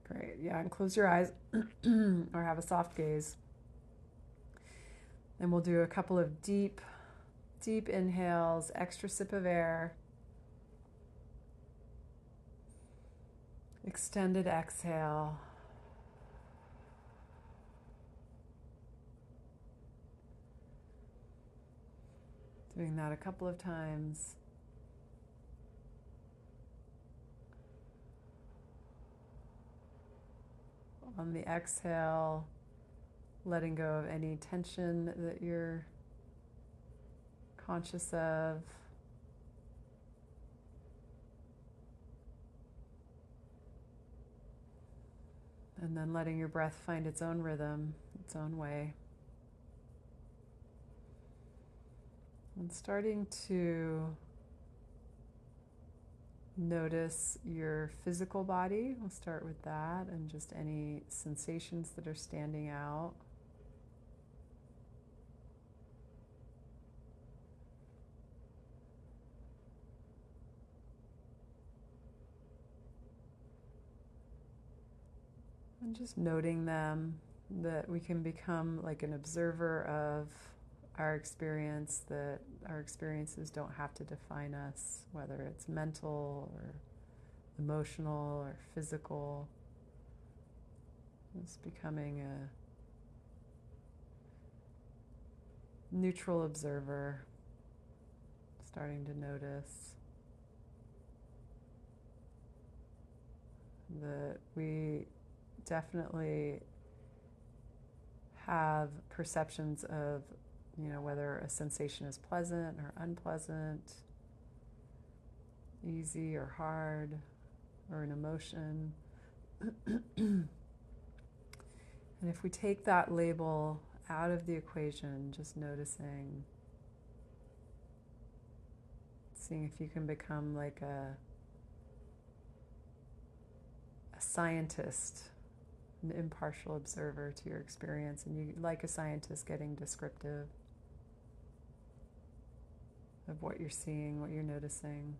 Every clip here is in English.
Great. Yeah, and close your eyes or have a soft gaze. And we'll do a couple of deep, deep inhales, extra sip of air, extended exhale. Doing that a couple of times. On the exhale, letting go of any tension that you're conscious of. And then letting your breath find its own rhythm, its own way. And starting to notice your physical body. We'll start with that, and just any sensations that are standing out. And just noting them, that we can become like an observer of our experience, that our experiences don't have to define us, whether it's mental or emotional or physical. It's becoming a neutral observer, starting to notice that we definitely have perceptions of, whether a sensation is pleasant or unpleasant, easy or hard, or an emotion. And if we take that label out of the equation, just noticing, seeing if you can become like a scientist, an impartial observer to your experience, and you, like a scientist, getting descriptive of what you're seeing, what you're noticing.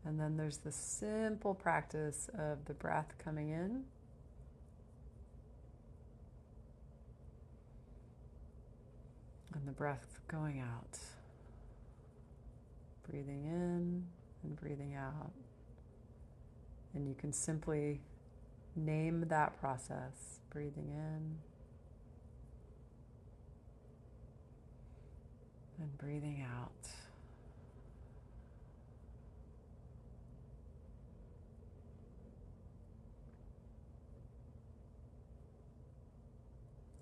And then there's the simple practice of the breath coming in and the breath going out. Breathing in and breathing out. And you can simply name that process. Breathing in and breathing out.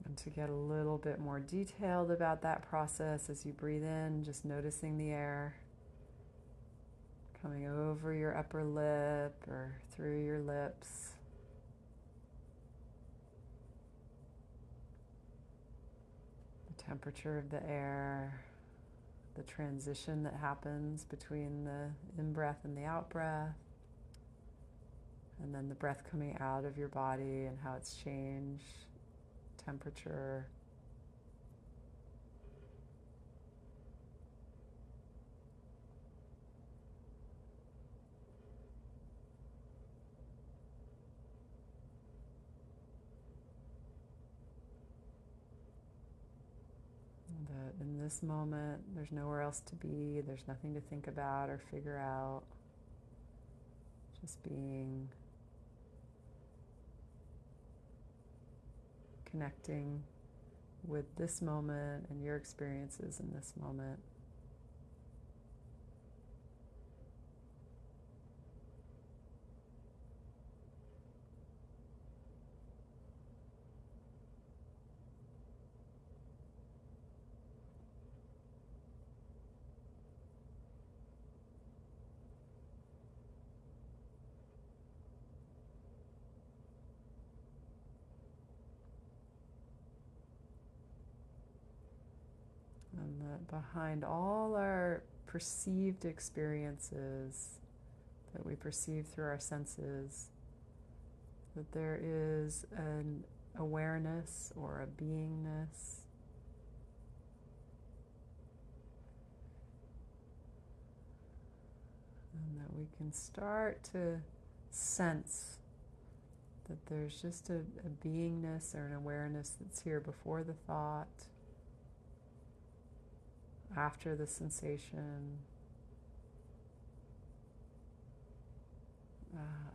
And to get a little bit more detailed about that process, as you breathe in, just noticing the air coming over your upper lip or through your lips. The temperature of the air, the transition that happens between the in-breath and the out-breath, and then the breath coming out of your body and how it's changed, temperature. That in this moment, there's nowhere else to be, there's nothing to think about or figure out, just being, connecting with this moment and your experiences in this moment. And that behind all our perceived experiences that we perceive through our senses, that there is awareness or a beingness. And that we can start to sense that there's just a beingness or an awareness that's here before the thought, after the sensation,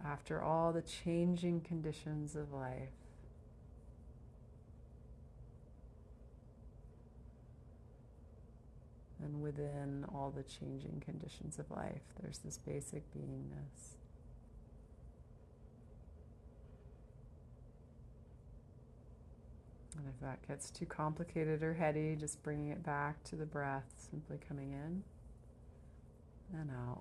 after all the changing conditions of life. And within all the changing conditions of life, there's this basic beingness. And if that gets too complicated or heady, just bringing it back to the breath, simply coming in and out.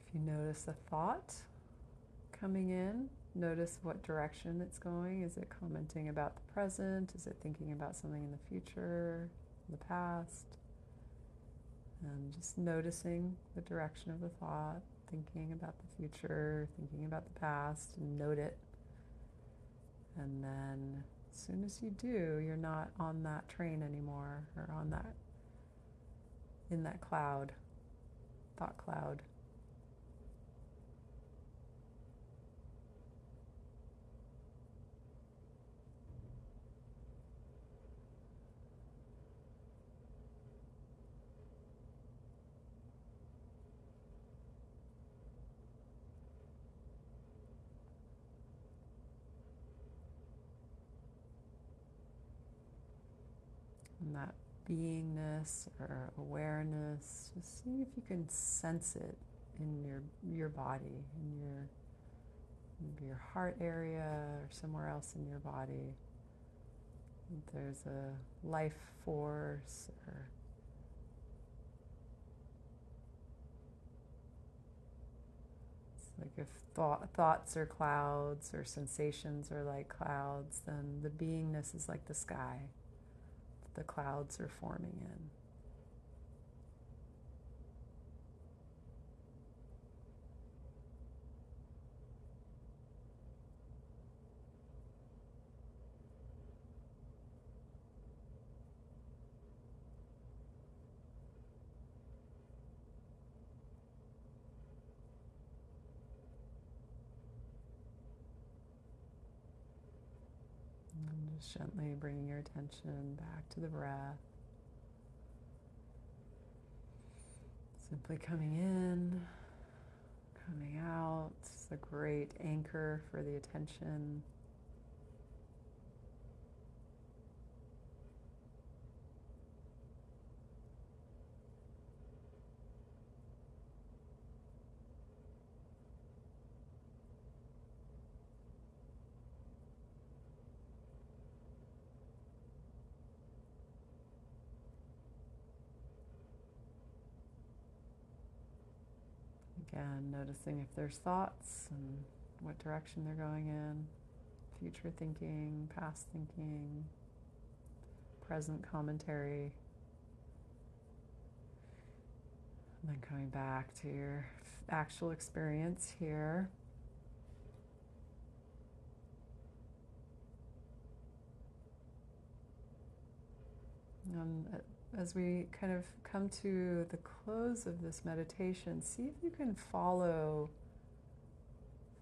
If you notice a thought coming in, notice what direction it's going. Is it commenting about the present? Is it thinking about something in the future, the past? And just noticing the direction of the thought, thinking about the future, thinking about the past, and note it. And then as soon as you do, you're not on that train anymore, or on that, in that cloud, thought cloud. And that beingness or awareness, just see if you can sense it in your body, in maybe your heart area or somewhere else in your body. If there's a life force, or it's like if thoughts are clouds or sensations are like clouds, then the beingness is like the sky that the clouds are forming in. And just gently bringing your attention back to the breath. Simply coming in, coming out. It's a great anchor for the attention. Again, noticing if there's thoughts and what direction they're going in, future thinking, past thinking, present commentary. And then coming back to your actual experience here. As we kind of come to the close of this meditation, see if you can follow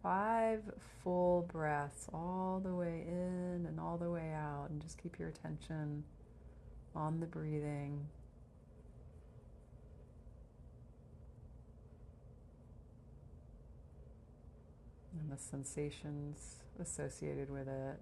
5 full breaths all the way in and all the way out, and just keep your attention on the breathing. And the sensations associated with it.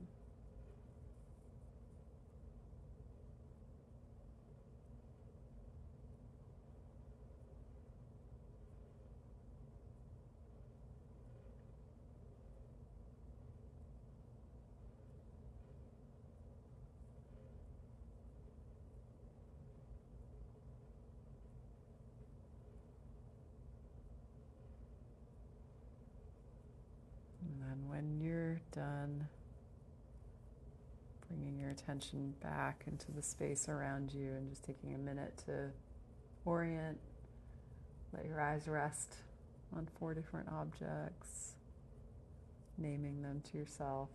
And then when you're done, attention back into the space around you and just taking a minute to orient. Let your eyes rest on 4 different objects, naming them to yourself.